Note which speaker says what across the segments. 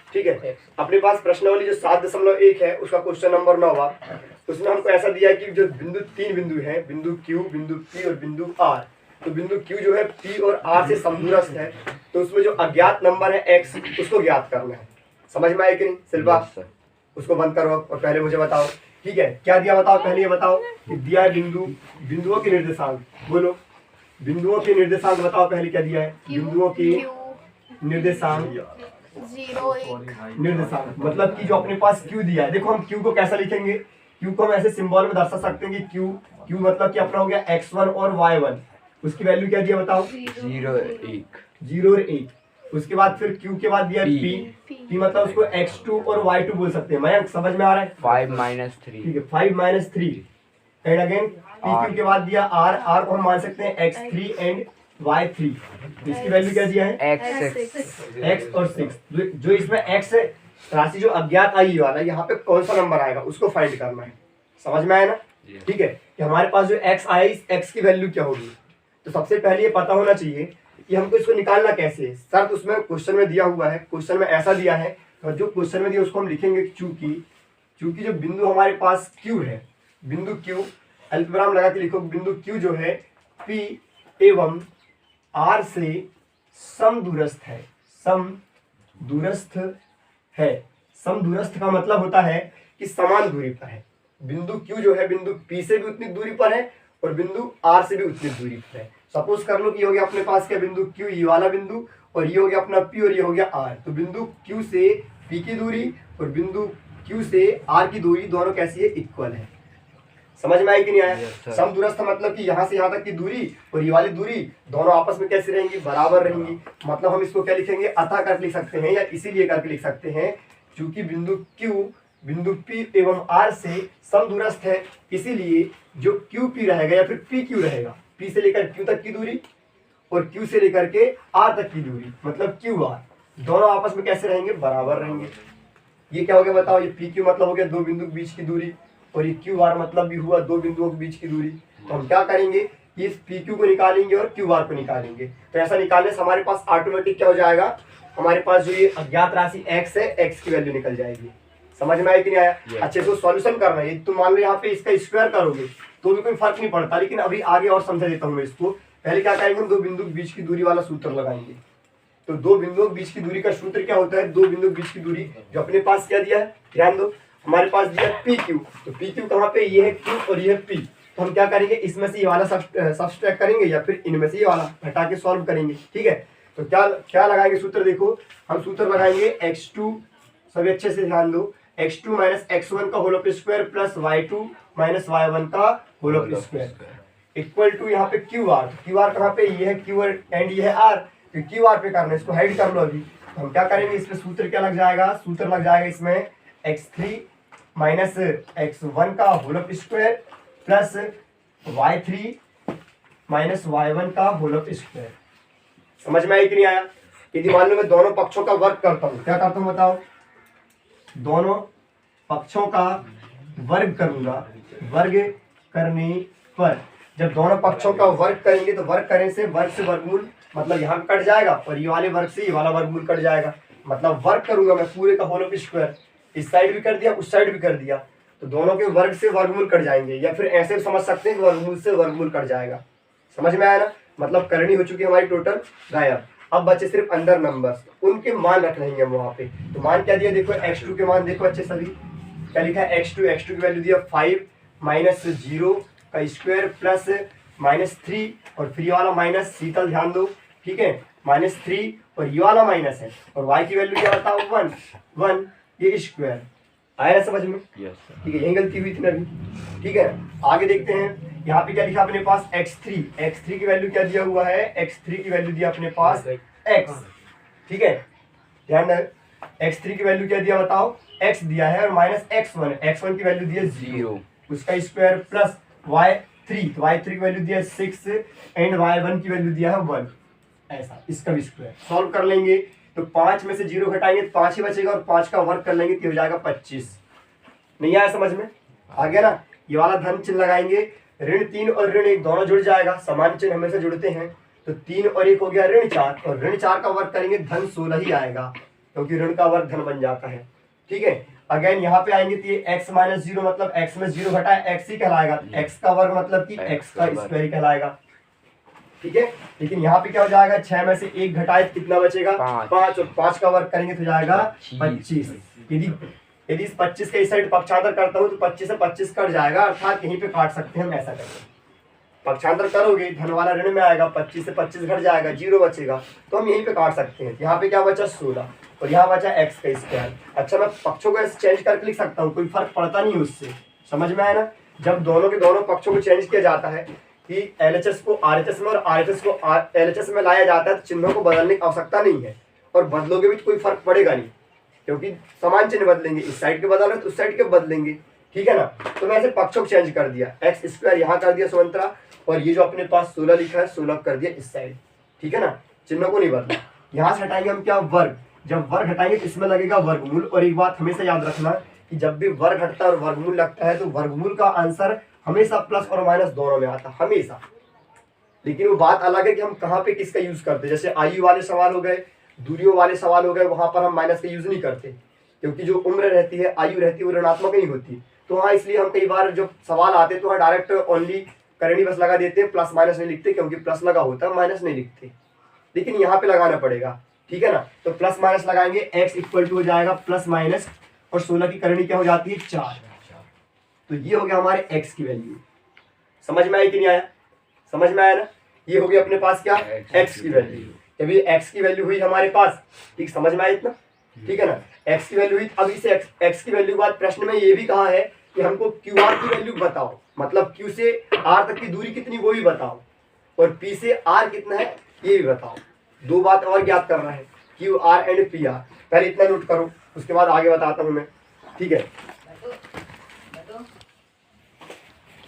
Speaker 1: ठीक है। अपने पास प्रश्नावली जो 7.1 है उसका क्वेश्चन नंबर 9 उसमें हमको ऐसा दिया है कि जो तीन बिंदु हैं, बिंदु Q, बिंदु P और बिंदु R। तो बिंदु Q जो है P और R से समदूरस्थ है, तो उसमें जो अज्ञात नंबर है x उसको ज्ञात करना है। समझ में आया कि नहीं शिल्पा? उसको बंद करो और पहले मुझे बताओ, ठीक है, क्या दिया बताओ। पहले ये बताओ कि दिया है बिंदुओं के निर्देशांक, बोलो बिंदुओं के निर्देशांक बताओ। पहले क्या दिया है? बिंदुओं के निर्देशांक, निर्देशांक मतलब कि जो अपने पास Q दिया है, देखो हम Q को कैसा लिखेंगे? Q को हम ऐसे सिंबल में दर्शा सकते हैं कि Q मतलब कि अपना हो गया x1 और y1। उसकी वैल्यू क्या दिया बताओ? 0 और 1। उसके बाद फिर Q के बाद दिया P मतलब उसको x2 और y2 बोल सकते हैं। मैं समझ में आ रहा है?
Speaker 2: 5-3,
Speaker 1: ठीक है, 5-3। एंड अगेन PQ के बाद दिया R को हम मान सकते हैं x3 एंड y3। इसकी वैल्यू क्या दिया है? x और 6। जो इसमें x राशि जो अज्ञात आई वाला, यहाँ पे कौन सा नंबर आएगा उसको फाइंड करना है। समझ में आया ना? ठीक है, कि हमारे पास जो x आया इस x की वैल्यू क्या होगी। तो सबसे पहले ये पता होना चाहिए कि हमको इसको निकालना कैसे है। शर्त उसमें क्वेश्चन में दिया हुआ है, क्वेश्चन में ऐसा दिया है और जो क्वेश्चन में दिया उसको हम लिखेंगे चूंकि जो बिंदु हमारे पास Q है, बिंदु Q अल्पविराम लगा के लिखो, बिंदु Q जो है P एवं R से समदूरस्थ है। समदूरस्थ है, समदूरस्थ का मतलब होता है कि समान दूरी पर है। बिंदु Q जो है बिंदु P से भी उतनी दूरी पर है और बिंदु R से भी उतनी दूरी पर है। सपोज कर लो कि ये हो गया अपने पास क्या बिंदु Q, ये वाला बिंदु, और ये हो गया अपना P और ये हो गया R। तो बिंदु Q से P की दूरी और बिंदु Q से R की दूरी दोनों कैसी है? इक्वल है। समझ में आया कि नहीं आया? समदूरस्थ मतलब कि यहाँ से यहाँ तक की दूरी और ये वाली दूरी दोनों आपस में कैसी रहेंगी? बराबर रहेंगी। मतलब हम इसको क्या लिखेंगे? अतः करके लिख सकते हैं या इसीलिए करके लिख सकते हैं क्योंकि बिंदु Q बिंदु P एवं R से समदूरस्थ है, इसीलिए जो QP रहेगा या फिर PQ रहेगा, P से लेकर Q तक की दूरी और Q से लेकर के R तक की दूरी मतलब QR, दोनों आपस में कैसे रहेंगे? बराबर रहेंगे। ये क्या हो गया बताओ? ये PQ मतलब हो गया दो बिंदु के बीच की दूरी और ये QR मतलब भी हुआ दो बिंदुओं के बीच की दूरी। तो हम क्या करेंगे? इस PQ को निकालेंगे और QR को निकालेंगे। तो ऐसा निकालने से हमारे पास ऑटोमेटिक क्या हो जाएगा? हमारे पास जो ये अज्ञात राशि x है, x की वैल्यू निकल जाएगी। समझ में आया कि नहीं आया? अच्छे से सॉल्यूशन करना है। तुम मान लो यहाँ पे इसका स्क्वायर करोगे तो भी कोई फर्क नहीं पड़ता, लेकिन अभी आगे और समझा देता हूँ मैं इसको। पहले क्या करेंगे? हम दो बिंदु के बीच की दूरी वाला सूत्र लगाएंगे। तो दो बिंदुओं के बीच की दूरी का सूत्र क्या होता है? दो बिंदु के बीच की दूरी जो अपने पास क्या दिया है, ध्यान दो, हमारे पास दिया PQ। तो PQ कहाँ पे? ये है Q और ये है P। तो हम क्या करेंगे? इसमें से ये वाला सब्सट्रैक्ट करेंगे या फिर इनमें से ये वाला हटा के सॉल्व करेंगे। ठीक है, तो क्या लगाएंगे सूत्र? देखो हम सूत्र लगाएंगे x2, सभी अच्छे से ध्यान दो, x2 माइनस x1 का whole of square plus y2 minus y1 का whole of square equal to यहाँ पे QR। QR कहाँ पे? ये है Q एंड ये है R। तो QR पे करना है, इसको हाइड कर लो अभी। तो हम क्या करेंगे? इसमें सूत्र क्या लग जाएगा? सूत्र लग जाएगा इसमें x3 माइनस x1 का whole of square plus y3 minus y1 का होल ऑफ स्क्वायर। समझ में आया कि नहीं आया? यदि मान लो मैं दोनों पक्षों का वर्ग करता हूँ, क्या करता हूँ बताओ? दोनों पक्षों का वर्ग करूंगा। वर्ग करने पर जब दोनों पक्षों का वर्ग करेंगे तो वर्ग करने से वर्ग से वर्गमूल मतलब यहाँ कट जाएगा और ये वाले वर्ग से ये वाला वर्गमूल कट जाएगा। मतलब वर्ग करूंगा मैं पूरे का होल ऑफ स्क्वायर, इस साइड भी कर दिया उस साइड भी कर दिया, तो दोनों के वर्ग से वर्गमूल कट जाएंगे, या फिर ऐसे समझ सकते हैं कि वर्गमूल से वर्गमूल कट जाएगा। समझ में आया ना? मतलब करनी हो चुकी है हमारी टोटल गायब। अब बचे सिर्फ अंदर नंबर्स, उनके मान रख लेंगे हम वहां पे। तो मान क्या दिया? देखो x2 के मान देखो अच्छे सभी, क्या लिखा है? x2 की वैल्यू दिया 5 माइनस 0 का स्क्वायर प्लस -3 और फिर ये वाला माइनस, शीतल ध्यान दो, ठीक है, -3 और ये वाला माइनस है और y की वैल्यू क्या बताओ? 1 ये स्क्वायर। आया ना समझ में? ठीक है, यही गलती हुई थी ना अभी। ठीक है, आगे देखते हैं। यहाँ पे क्या लिखा अपने पास? x3 की वैल्यू क्या दिया हुआ है? x3 की वैल्यू दिया अपने पास x। ठीक है, ध्यान रहे, x3 की वैल्यू क्या दिया बताओ? x दिया है और माइनस x1 की वैल्यू दिया 0, उसका स्क्वायर प्लस y3, तो y3 की वैल्यू दिया 6 एंड y1 की वैल्यू दिया है 1। ऐसा इसका भी स्क्वायर सॉल्व कर लेंगे तो 5 में से 0 घटाएंगे तो 5 ही बचेगा और 5 का वर्ग कर लेंगे तो हो जाएगा 25। नहीं आया समझ में? आ गया ना? ये वाला धन चिन्ह लगाएंगे, ऋण 3 और ऋण 1 दोनों जुड़ जाएगा, समान चिन्ह हमेशा जुड़ते हैं। तो 3 और 1 हो गया ऋण 4 और ऋण 4 का वर्ग करेंगे धन 16 ही आएगा। क्योंकि ऋण का वर्ग धन बन जाता है। ठीक है, अगेन यहाँ पे आएंगे तो ये x माइनस जीरो मतलब x में जीरो घटाए x ही कहलाएगा, x का वर्ग मतलब कि x का स्क्वायर ही कहलाएगा। ठीक है, लेकिन यहाँ पे क्या हो जाएगा, 6 में से 1 घटाए तो कितना बचेगा, 5, और 5 का वर्ग करेंगे तो जाएगा 25। यदि इस 25 के इस साइड पक्षांतर करता हूँ तो 25 से 25 कट जाएगा, अर्थात यहीं पे काट सकते हैं हम, ऐसा करके पक्षांतर करोगे धन वाला ऋण में आएगा, 25 से 25 घट जाएगा, 0 बचेगा, तो हम यहीं पे काट सकते हैं। यहाँ पे क्या बचा 16 और यहाँ बचा x का स्क्वायर। अच्छा, मैं पक्षों को ऐसे चेंज करके लिख सकता हूँ, कोई फर्क पड़ता नहीं उससे, समझ में आया ना। जब दोनों के दोनों पक्षों को चेंज किया जाता है कि LHS को RHS में और RHS को LHS में लाया जाता है, तो चिन्हों को बदलने की आवश्यकता नहीं है, और बदलोगे भी तो कोई फर्क पड़ेगा नहीं, क्योंकि समान चिन्ह बदलेंगे, इस साइड के बदल रहे तो उस साइड के बदलेंगे। ठीक है ना, तो मैं ऐसे पक्षों को चेंज कर दिया, x स्क्वायर यहाँ कर दिया स्वतंत्रा, और ये जो अपने पास 16 लिखा है 16 कर दिया इस साइड। ठीक है ना, चिन्हों को नहीं बदला। यहाँ से हटाएंगे हम क्या, वर्ग। जब वर्ग हटाएंगे तो इसमें लगेगा वर्गमूल, और एक बात हमेशा याद रखना कि जब भी वर्ग हटता है और वर्गमूल लगता है तो वर्गमूल का आंसर हमेशा प्लस और माइनस दोनों में आता, हमेशा। लेकिन वो बात अलग है कि हम कहाँ पे किसका यूज करते हैं। जैसे आयु वाले सवाल हो गए, दूरियों वाले सवाल हो गए, वहां पर हम माइनस का यूज नहीं करते, क्योंकि जो उम्र रहती है, आयु रहती है, वो ऋणात्मक नहीं होती। तो वहाँ इसलिए हम कई बार जो सवाल आते हैं तो वहाँ डायरेक्ट ओनली करंट बस लगा देते हैं, प्लस माइनस नहीं लिखते, क्योंकि प्लस लगा होता है माइनस नहीं लिखते, लेकिन यहाँ पे लगाना पड़ेगा। ठीक है ना, तो प्लस माइनस लगाएंगे, x इक्वल टू हो जाएगा प्लस माइनस, और 16 की करणी क्या हो जाती है 4। तो ये हो गया हमारे x की वैल्यू। समझ में आया कि नहीं आया, समझ में आया ना। ये हो गया अपने पास क्या, x की वैल्यू। जब ये x की वैल्यू हुई हमारे पास, ठीक, समझ में आया इतना, ठीक है ना, x की वैल्यू हुई। अब इसे x की वैल्यू के बाद प्रश्न में ये भी कहा है कि हमको QR की वैल्यू बताओ, मतलब Q से R तक की दूरी कितनी वो भी बताओ, और P से R कितना है ये भी बताओ। दो बात और ज्ञात करना है, QR एंड PR। पहले इतना नोट करो, उसके बाद आगे बताता हूं मैं। ठीक है,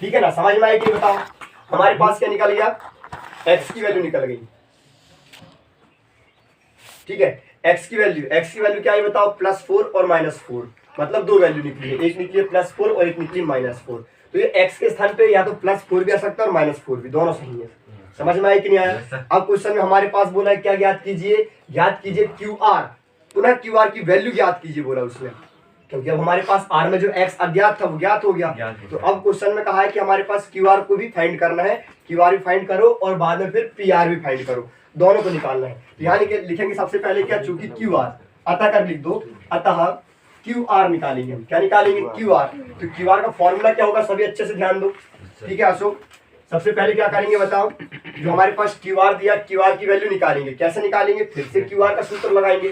Speaker 1: ठीक है ना, समझ में आया कि बताओ। हमारे पास क्या निकल गया, x की वैल्यू निकल गई। ठीक है, x की वैल्यू क्या है बताओ, +4 और -4, मतलब दो वैल्यू निकली है, एक निकली है +4 और एक निकली -4। तो ये x के स्थान पे या तो +4 भी आ सकता है और -4 भी, दोनों सही है। समझ में आया कि नहीं आया। अब क्वेश्चन में हमारे पास बोला है क्या ज्ञात कीजिए, ज्ञात कीजिए QR, पुनः QR की वैल्यू ज्ञात कीजिए बोला उसने, क्योंकि अब हमारे पास R में जो x अज्ञात था वो ज्ञात हो गया। तो अब क्वेश्चन में कहा है कि हमारे पास QR को भी फाइंड करना है, QR भी फाइंड करो और बाद में फिर PR भी फाइंड करो, दोनों को निकालना है। तो यहाँ लिखेंगे सबसे पहले क्या, चूंकि QR, अतः कर लिख दो, अतः QR निकालेंगे हम। क्या निकालेंगे, QR। तो QR का फॉर्मूला क्या होगा, सभी अच्छे से ध्यान दो। ठीक है अशोक, सबसे पहले क्या करेंगे बताओ, जो हमारे पास QR दिया, QR की वैल्यू निकालेंगे। कैसे निकालेंगे, फिर से QR का सूत्र लगाएंगे,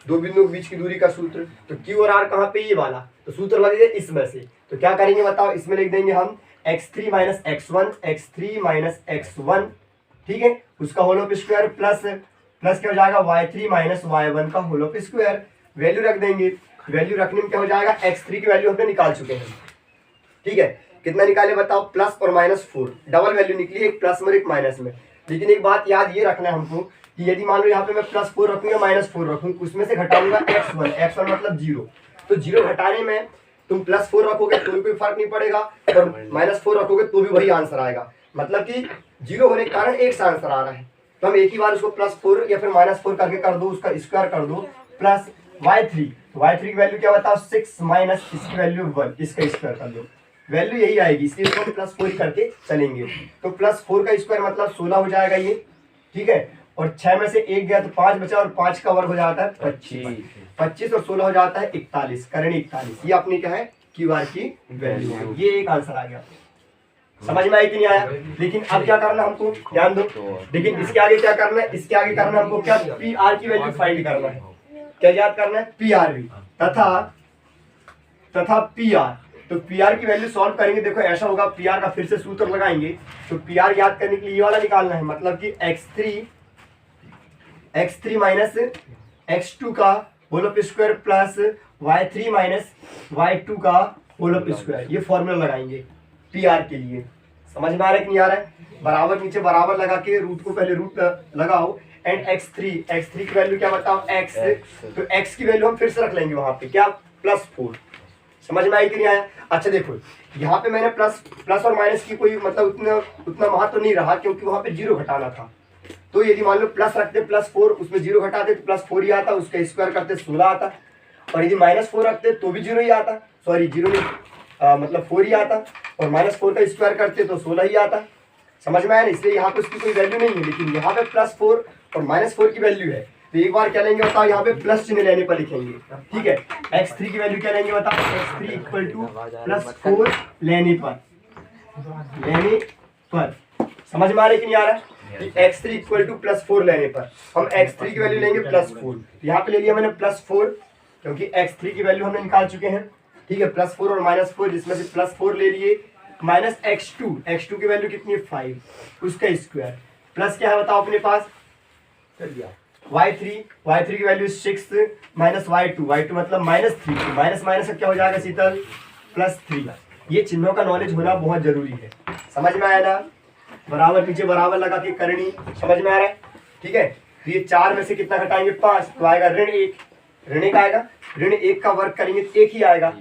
Speaker 1: दो बिंदुओं के बीच की दूरी का सूत्र। तो Q और R कहाँ पे, ये वाला, तो सूत्र लगेगा इसमें से। तो क्या करेंगे बताओ, इसमें लिख देंगे हम x3 - x1, x3 - x1, ठीक है, उसका होल ऑफ स्क्वायर प्लस क्या हो जाएगा, y3 - y1 का होल ऑफ स्क्वायर। वैल्यू रख देंगे, वैल्यू रखने में क्या हो जाएगा, x3 की वैल्यू हमने निकाल चुके हैं। ठीक है, कितना निकाले बताओ, प्लस और -4, डबल वैल्यू निकली, एक प्लस में और एक माइनस में। लेकिन एक बात याद ये रखना है हमको कि यदि मान लो यहाँ पे मैं +4 रखूँ या -4 रखूँ, उसमें से घटाऊंगा x1 मतलब 0। तो 0 घटाने में तुम +4 रखोगे तो भी कोई फर्क नहीं पड़ेगा, और -4 रखोगे तो भी वही आंसर आएगा, मतलब कि 0 होने के कारण एक सा आंसर आ रहा है। तो हम एक ही बार उसको +4 या फिर -4 करके कर दो, उसका स्क्वायर कर दो, प्लस y3। y3 की वैल्यू क्या बताओ, 6 माइनस इसकी वैल्यू 1, इसका स्क्वायर कर दो, वैल्यू यही आएगी, इसलिए इसको +4 ही करके चलेंगे। तो +4 का स्क्वायर मतलब 16 हो जाएगा ये। ठीक है, और 6 में से 1 गया तो 5 बचा, और 5 का वर्ग हो जाता है 25 और 16 हो जाता है 41, करणी 41। ये अपनी क्या है, QR की वैल्यू है। ये एक आंसर आ गया, समझ में आया कि नहीं आया। लेकिन अब क्या करना हमको, ध्यान दो, लेकिन इसके आगे क्या करना है, इसके आगे करना हमको क्या, PR की वैल्यू फाइंड करना है। क्या याद करना है, PR भी तथा PR। तो PR की वैल्यू सॉल्व करेंगे, देखो ऐसा होगा, PR का फिर से सूत्र लगाएंगे। तो PR याद करने के लिए ये वाला निकालना है, मतलब कि x3 माइनस x2 का whole of square plus y3 minus y2 का होल ऑफ स्क्वायर। ये फॉर्मूला लगाएंगे PR के लिए। समझ में आ रहा है कि नहीं आ रहा है, बराबर नीचे बराबर लगा के रूट को पहले रूट लगाओ, एंड x3 की वैल्यू क्या बताओ, x। तो x की वैल्यू हम फिर से रख लेंगे वहां पे, क्या, +4। समझ में आई कि नहीं आया। अच्छा देखो, यहाँ पे मैंने प्लस और माइनस की कोई मतलब उतना महत्व नहीं रहा, क्योंकि वहां पे 0 घटाना था। तो यदि मान लो प्लस रखते +4, उसमें 0 घटाते तो +4 ही आता, उसका स्क्वायर करते 16 आता। और यदि -4 रखते तो भी 0 ही आता, सॉरी 0 नहीं मतलब 4 ही आता, और -4 का स्क्वायर करते तो 16 ही आता। समझ में आया ना? इसलिए यहाँ पे उसकी कोई वैल्यू नहीं है, लेकिन यहाँ पे +4 और -4 की वैल्यू है। तो एक बार क्या लेंगे बताओ, यहाँ पे प्लस चिन्ह लेने पर लिखेंगे, ठीक है। x3 की वैल्यू क्या लेंगे बताओ, x3 इक्वल टू +4 लेने पर समझ में आ रहा है कि नहीं आ रहा है? x3 इक्वल टू +4 लेने पर हम x3 की वैल्यू लेंगे +4। यहाँ पे ले लिया मैंने +4, क्योंकि x3 की वैल्यू हमने निकाल चुके हैं, ठीक है। +4 और -4, जिसमें से +4 ले लिए, माइनस x2 की वैल्यू कितनी है 5, उसका स्क्वायर, प्लस क्या है बताओ अपने पास, कर दिया y3 की वैल्यू 6 माइनस y2 मतलब -3, माइनस माइनस क्या हो जाएगा शीतल, +3। ये चिन्हों का नॉलेज होना बहुत जरूरी है। समझ में आया ना? बराबर पीछे बराबर लगा के करनी, समझ में आ रहा है, ठीक है। तो ये 4 में से कितना घटाएंगे 5, तो आएगा ऋण 1 आएगा, ऋण 1 का वर्ग करेंगे तो 1 ही आएगा।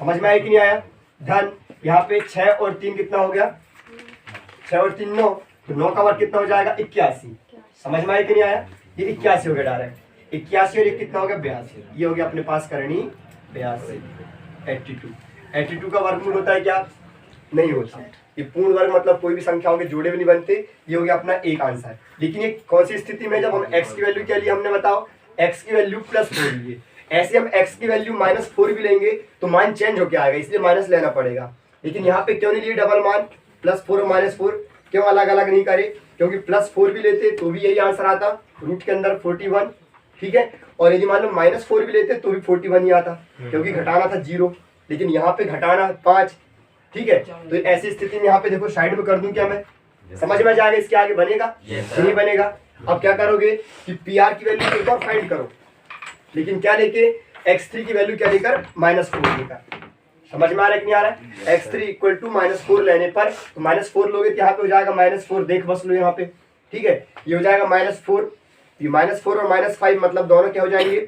Speaker 1: समझ में आया कि नहीं आया? धन यहाँ पे 6 और 3 कितना हो गया, 6 और 3 9, तो 9 का वर्ग कितना हो जाएगा 81। समझ में आया कि नहीं आया? ये 81 हो गया डायरेक्ट, 81 और ये कितना हो गया 82, ये हो गया अपने पास करनी 82। 82 का वर्गमूल होता है क्या? नहीं होता। ये पूर्ण वर्ग मतलब कोई भी संख्याओं के जोड़े भी नहीं बनते। ये हो गया अपना एक आंसर। लेकिन ये कौन सी स्थिति में, जब हम x की वैल्यू क्या ली हमने बताओ, x की वैल्यू +4 लिए। ऐसे हम x की वैल्यू -4 भी लेंगे तो मान चेंज होके आएगा, इसलिए माइनस लेना पड़ेगा। लेकिन यहाँ पे क्यों नहीं लिए डबल मान, +4 और -4 क्यों अलग अलग नहीं करे? क्योंकि +4 भी लेते तो भी यही आंसर आता, रूट के अंदर 41, ठीक है। और यदि मान लो -4 भी लेते तो भी 41 ही आता, क्योंकि घटाना था 0, लेकिन यहाँ पे घटाना 5, ठीक है। तो ऐसी स्थिति में यहाँ पे देखो साइड में कर दूं क्या मैं, समझ में जाएगा? इसके आगे बनेगा नहीं बनेगा? अब क्या करोगे कि PR की वैल्यू एक और फाइंड करो, लेकिन क्या लेके, x3 की वैल्यू क्या लेकर, -4 लेकर। समझ में आ रहा है कि नहीं आ रहा है? x3 इक्वल टू -4 लेने पर, तो -4 लोगे तो यहाँ पे हो जाएगा -4, देख बस लो यहाँ पे, ठीक है। ये हो जाएगा -4, ये -4 और -5 मतलब दोनों क्या हो जाएंगे,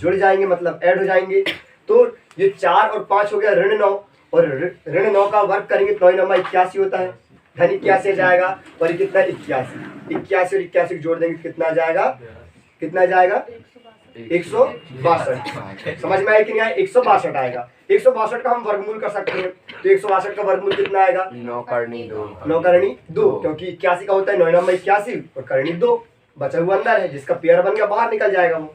Speaker 1: जुड़ जाएंगे, मतलब ऐड हो जाएंगे। तो ये 4 और 5 हो गया ऋण 9, और ऋण 9 का वर्ग करेंगे तो 9 नंबर 81 होता है, धन 81 जाएगा। और ये कितना 81 और 81 जोड़ देंगे कितना आ जाएगा, कितना आ जाएगा 162। समझ में आया कि नहीं आया? 162 आएगा। 162 का हम वर्गमूल कर सकते हैं, तो 162 का वर्गमूल कितना आएगा,
Speaker 2: 9 करनी
Speaker 1: 2, क्योंकि 81 का होता है 9 नंबर 81 और करनी 2, बचा हुआ अंदर है, जिसका पेयर बन गया बाहर निकल जाएगा वो।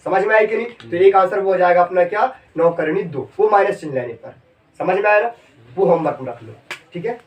Speaker 1: समझ में आया कि नहीं? तो एक आंसर वो हो जाएगा अपना क्या, 9 करनी 2, वो माइनस चिन्ह लेने पर। समझ में आया ना? वो होमवर्क में रख लो, ठीक है।